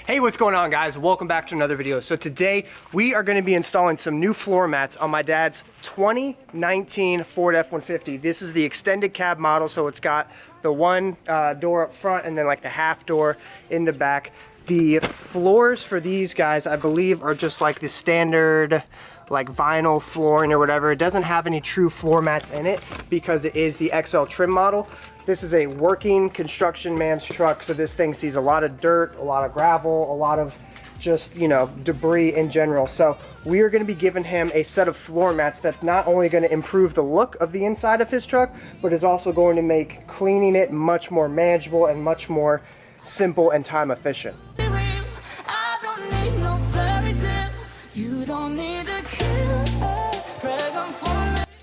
Hey, what's going on, guys? Welcome back to another video. So today we are going to be installing some new floor mats on my dad's 2019 Ford F-150. This is the extended cab model, so it's got the one door up front and then like the half door in the back. The floors for these guys, I believe, are just like the standard like vinyl flooring or whatever. It doesn't have any true floor mats in it because it is the XL trim model. This is a working construction man's truck, so this thing sees a lot of dirt, a lot of gravel, a lot of just, you know, debris in general. So we are going to be giving him a set of floor mats that's not only going to improve the look of the inside of his truck, but is also going to make cleaning it much more manageable and much more simple and time efficient.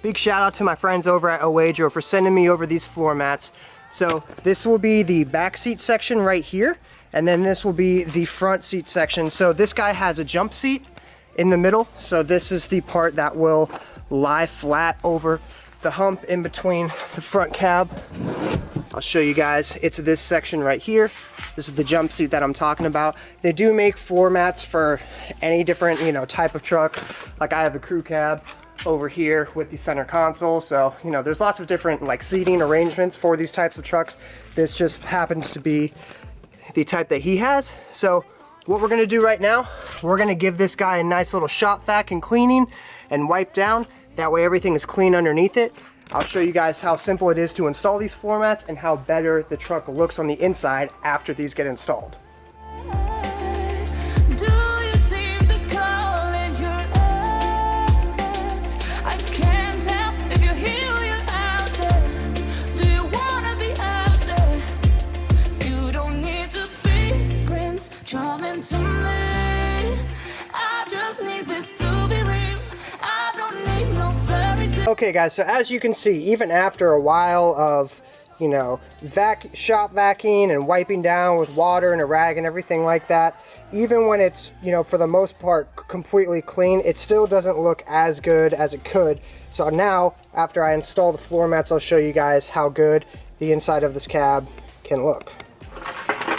Big shout out to my friends over at Oedro for sending me over these floor mats. So this will be the back seat section right here, and then this will be the front seat section. So this guy has a jump seat in the middle, so this is the part that will lie flat over the hump in between the front cab. I'll show you guys. It's this section right here. This is the jump seat that I'm talking about. They do make floor mats for any different, you know, type of truck. Like I have a crew cab over here with the center console, so you know there's lots of different like seating arrangements for these types of trucks. This just happens to be the type that he has. So what we're going to do right now, we're going to give this guy a nice little shop vac and cleaning and wipe down. That way everything is clean underneath it. I'll show you guys how simple it is to install these floor mats and how better the truck looks on the inside after these get installed. To me, I just need this to be real. I don't need no fairy tale. Okay guys, so as you can see, even after a while of, you know, shop vacuuming and wiping down with water and a rag and everything like that, even when it's, you know, for the most part completely clean, it still doesn't look as good as it could. So now, after I install the floor mats, I'll show you guys how good the inside of this cab can look.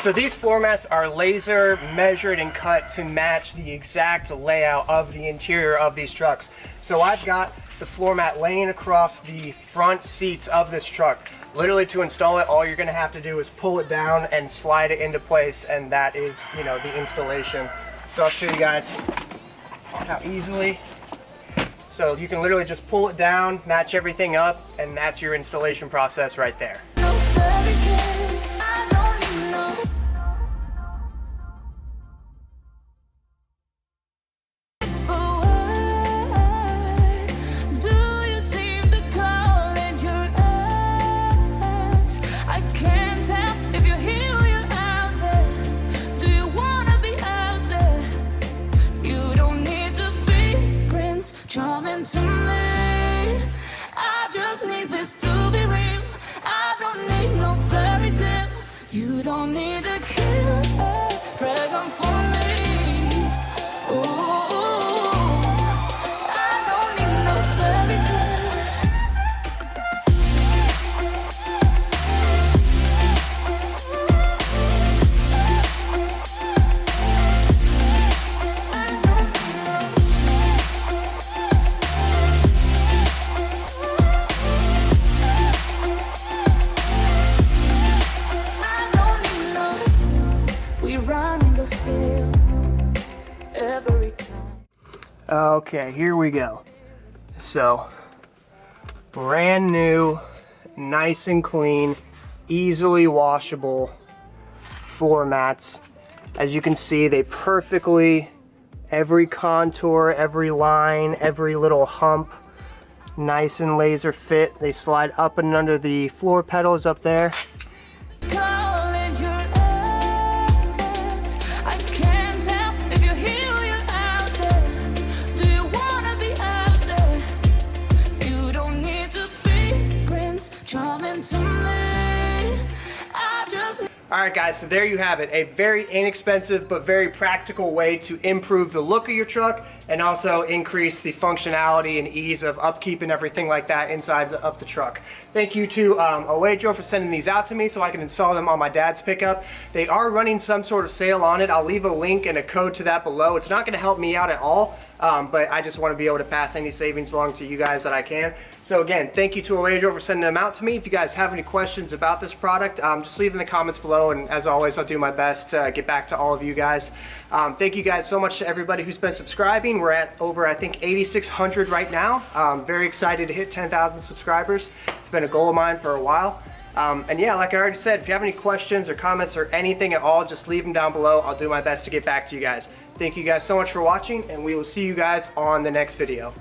So these floor mats are laser measured and cut to match the exact layout of the interior of these trucks. So I've got the floor mat laying across the front seats of this truck. Literally, to install it, all you're gonna have to do is pull it down and slide it into place, and that is, you know, the installation. So I'll show you guys how easily. So you can literally just pull it down, match everything up, and that's your installation process right there. To me, I just need this to be real. I don't need no fairy tale. You don't need a killer pregnant for me. Ooh, I don't need no fairy Okay, here we go. So, brand new, nice and clean, easily washable floor mats. As you can see, they perfectly, every contour, every line, every little hump, nice and laser fit. They slide up and under the floor pedals up there. Alright guys, so there you have it. A very inexpensive but very practical way to improve the look of your truck and also increase the functionality and ease of upkeep and everything like that inside of the truck. Thank you to Oedro for sending these out to me so I can install them on my dad's pickup. They are running some sort of sale on it. I'll leave a link and a code to that below. It's not going to help me out at all, but I just want to be able to pass any savings along to you guys that I can. So again, thank you to Oedro for sending them out to me. If you guys have any questions about this product, just leave in the comments below, and as always, I'll do my best to get back to all of you guys. Thank you guys so much to everybody who's been subscribing. We're at over, I think, 8,600 right now. Very excited to hit 10,000 subscribers. It's been a goal of mine for a while. And yeah, like I already said, if you have any questions or comments or anything at all, just leave them down below. I'll do my best to get back to you guys. Thank you guys so much for watching, and we will see you guys on the next video.